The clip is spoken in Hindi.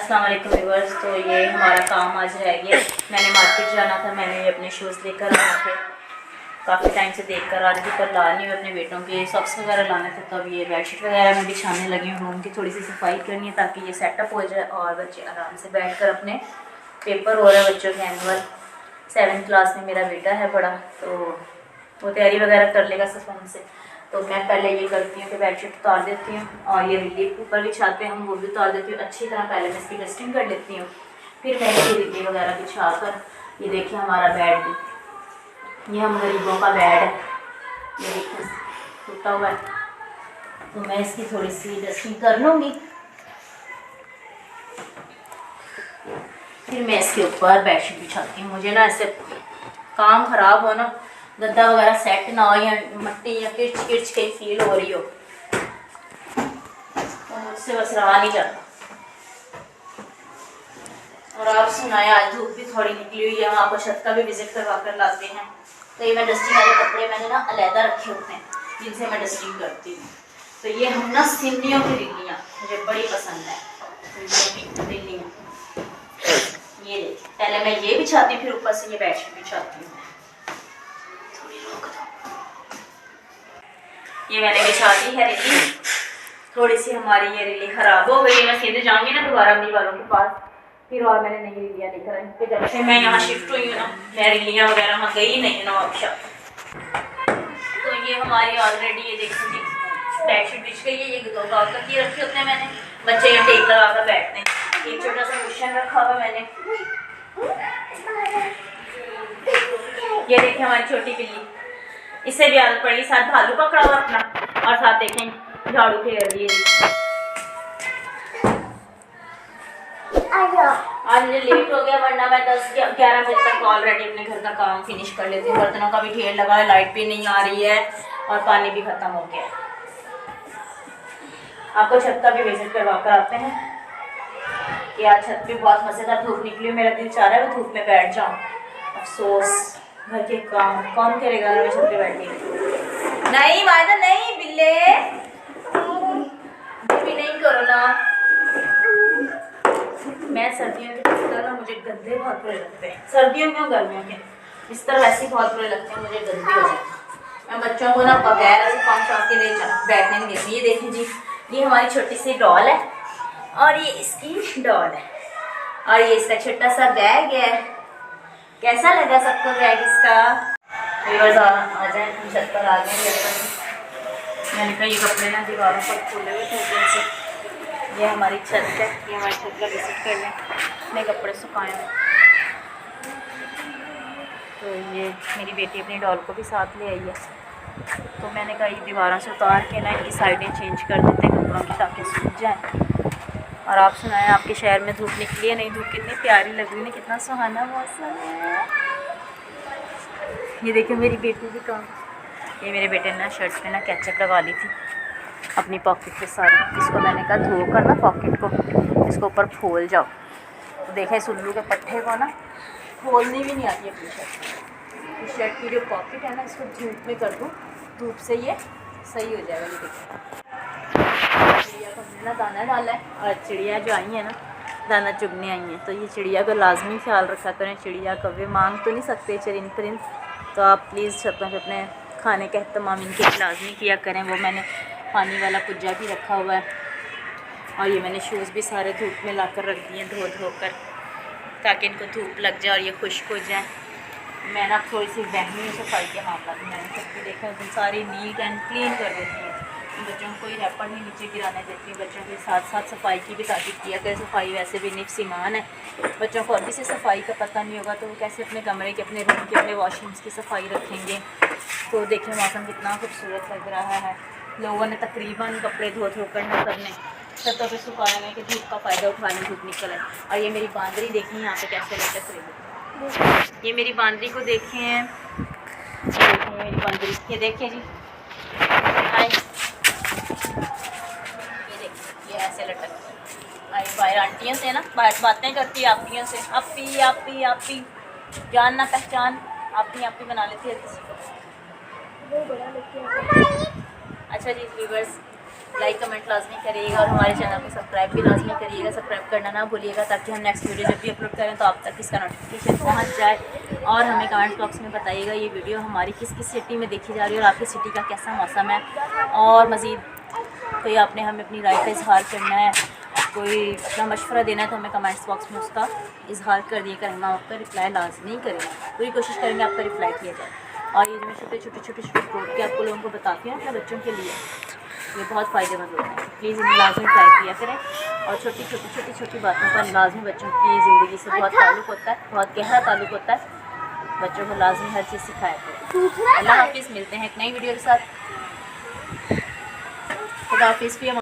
अस्सलाम वालेकुम व्यूअर्स। तो ये हमारा काम आज रह गया। मैंने मार्केट जाना था, मैंने ये अपने शूज़ लेकर आए थे, काफ़ी टाइम से देख कर आ रही थी, पर ला नहीं हुई। अपने बेटों के सॉक्स वगैरह लाने थे, तो अब ये बेडशीट वगैरह में बिछाने लगी हूँ। रूम की थोड़ी सी सफाई करनी है ताकि ये सेटअप हो जाए और बच्चे आराम से बैठ कर अपने पेपर हो रहा है बच्चों के एनुअल। 7th क्लास में मेरा बेटा है बड़ा, तो वो तैयारी वगैरह कर लेगा सुकून से। तो मैं पहले ये करती हूँ कि बेडशीट उतार देती हूँ और ये रिल्ली ऊपर बिछाते हैं हम, वो भी उतार देती हूँ अच्छी तरह। पहले मैं इसकी डस्टिंग कर लेती हूँ, फिर मैं इसकी रिल्ली वगैरह बिछा कर, ये देखिए हमारा बेड, ये हम गरीबों का बेड है, ये देखिए टूटा हुआ है। तो मैं इसकी थोड़ी सी डस्टिंग कर लूँगी, फिर मैं इसके ऊपर बेडशीट बिछाती हूँ। मुझे ना ऐसे काम ख़राब हो ना, गद्दा वगैरह सेट ना हो या मट्टी या किर्च किर्च कहीं फील हो रही हो, तो मुझसे बस रहा नहीं जाता। और आप सुनाए, आज धूप भी थोड़ी निकली हुई है, हम आपको छत का भी विजिट करवा कर लाते हैं। तो ये मैं डस्टिंग वाले कपड़े मैंने ना अलहदा रखे होते हैं जिनसे मैं डस्टिंग करती हूँ। तो ये हम ना सिन्नियों की रिल्लियाँ मुझे बड़ी पसंद है, रिल्लियाँ। ये देखिए, पहले मैं ये बिछाती हूँ, फिर ऊपर से ये बेडशीट बिछाती हूँ। ये मैंने बिछा दी है रिल्ली। थोड़ी सी हमारी ये रिल्ली ख़राब हो गई, मैं सीधे जाऊँगी ना दोबारा अम्मी वालों के पास, फिर और मैंने नई रिल्लियाँ लेकर आई। फिर जब से मैं यहाँ शिफ्ट हुई हूँ ना, मैं रिल्लियाँ वगैरह वहाँ गई नहीं है नवाब शाह। तो ये हमारी ऑलरेडी, ये देखो जी बेडशीट बिछ गई है। ये दो गाँव तक ये रखे होते हैं मैंने, बच्चे यहाँ टेक लगा कर बैठते हैं। एक छोटा सा कुशन रखा हुआ मैंने। ये देखिए हमारी छोटी बिल्ली, इससे भी आदत पड़ी, साथ भालू पकड़ा हुआ अपना और साथ देखें झाड़ू फेर लिए। आज मुझे लेट हो गया, वरना मैं 10-11 बजे तक ऑलरेडी अपने घर का काम फिनिश कर लेती हूँ। बर्तनों का भी ढेर लगा है, लाइट भी नहीं आ रही है और पानी भी खत्म हो गया है। आपको छत का भी विजिट करवा कर आते हैं कि आज छत पे बहुत मज़ेदार धूप निकली। मेरा दिल चाह रहा है वो धूप में बैठ जाऊँ, अफसोस घर के काम कौन करेगा अगर मैं छत पे बैठी। नहीं वायदा नहीं, बिल्ले भी नहीं करो ना। मैं सर्दियों के बिस्तर ना, मुझे गंदे बहुत बुरे लगते हैं। सर्दियों में और गर्मियों के बिस्तर वैसे ही बहुत बुरे लगते हैं, मुझे गंदे हो जाते हैं। मैं बच्चों को ना बगैर ऐसे 5 साल के लिए बैठने नहीं देती। ये देखें जी, ये हमारी छोटी सी डॉल है और ये इसकी डॉल है और ये इसका छोटा सा बैग है। कैसा लगा सबको बैग इसका? आ जाए, हम छत पर आ गए। मैंने कहा ये कपड़े ना दीवारों पर खोले हुए थे ऊपर से। ये हमारी छत है, ये हमारी छत का विजिट कर लें, अपने कपड़े सुखाए हैं। तो ये मेरी बेटी अपनी डॉल को भी साथ ले आई है। तो मैंने कहा ये दीवारों से उतार के ना इनकी साइडें चेंज कर देते हैं कपड़ों की ताकि सूख जाए। और आप सुनाएं, आपके शहर में धूप निकली है? नहीं, धूप कितनी प्यारी लग रही है, कितना सुहाना मौसम है। ये देखिए मेरी बेटी भी काम, ये मेरे बेटे ने ना शर्ट पे ना कैचअप लगा ली थी अपनी पॉकेट पे सारी। इसको मैंने कहा धो कर ना पॉकेट को इसको ऊपर खोल जाओ। तो देखें इस उल्लू के पट्टे को ना खोलनी भी नहीं आती अपनी शर्ट। इस शर्ट की जो पॉकेट है ना, इसको धूप में कर दूँ, धूप से ये सही हो जाएगा। ये देखिए चिड़िया को हमने ना दाना डाला है और चिड़िया जो आई है ना दाना चुगने आई हैं, तो ये चिड़िया का लाजमी ख्याल रखा करें। चिड़िया कभी मांग तो नहीं सकते चरिंद परिंद, तो आप प्लीज़ छतों पे अपने खाने का एहतमाम इनके लाजमी किया करें। वो मैंने पानी वाला कुज्जा भी रखा हुआ है और ये मैंने शूज़ भी सारे धूप में ला कर रख दिए धो कर, ताकि इनको धूप लग जाए और ये खुश्क हो जाए। मैं ना थोड़ी सी वहमी सफाई के मामला में मैंने सब भी देखा, उस दिन सारी नीट एंड क्लीन कर देती है। बच्चों को कोई रैपर नहीं नीचे गिराने देती हूँ। बच्चों के साथ साथ सफाई की भी ताकीद किया करें। सफाई वैसे भी निफ्स ईमान है। बच्चों को अभी से सफाई का पता नहीं होगा तो वो कैसे अपने कमरे के, अपने रूम के, अपने वॉशरूम्स की सफाई रखेंगे। तो देखिए मौसम कितना खूबसूरत लग रहा है। लोगों ने तकरीबन कपड़े धो कर ना सबने छतों पर सुखाए हैं कि धूप का फ़ायदा उठा लें, धूप निकल है। और ये मेरी बांदरी देखिए यहाँ पे कैसे लटक रही है। ये मेरी बांदरी को देखें, ये देखिए मेरी बांदरी, ये देखिए जी, ये ऐसे लटक आई बाहर आंटियों से ना, बातें करती है आपियों से, आपी आपी आपी, जान ना पहचान, आपी आपी बना लेती है किसी को। अच्छा जी व्यूअर्स, लाइक कमेंट लाजमी करिएगा और हमारे चैनल को सब्सक्राइब भी लाजमी करिएगा। सब्सक्राइब करना ना भूलिएगा ताकि हम नेक्स्ट वीडियो जब भी अपलोड करें तो आप तक इसका नोटिफिकेशन पहुंच जाए। और हमें कमेंट बॉक्स में बताइएगा ये वीडियो हमारी किस किस सिटी में देखी जा रही है और आपकी सिटी का कैसा मौसम है। और मज़ीद कोई आपने हमें अपनी राय का इजहार करना है, कोई अपना मशवरा देना है तो हमें कमेंट्स बॉक्स में उसका इजहार कर दिया करें, हम आपका रिप्लाई लाजमी करेंगे, पूरी कोशिश करेंगे आपका रिप्लाई किया जाए। और ये जो मैं छोटे छोटे फ्रूट के आपको लोगों को बताती हूँ अपने बच्चों के लिए, ये बहुत फ़ायदेमंद होते हैं। प्लीज़ इन्हें लाजमी ट्राई किया करें और छोटी बातों पर लाजमी बच्चों की ज़िंदगी से बहुत ताल्लुक़ होता है, बहुत गहरा ताल्लुक़ होता है। बच्चों को लाजमी हर चीज़ सिखाया करें। अल्लाह हाफिज़, मिलते हैं एक नई वीडियो के साथ। खुदा हाफिज़।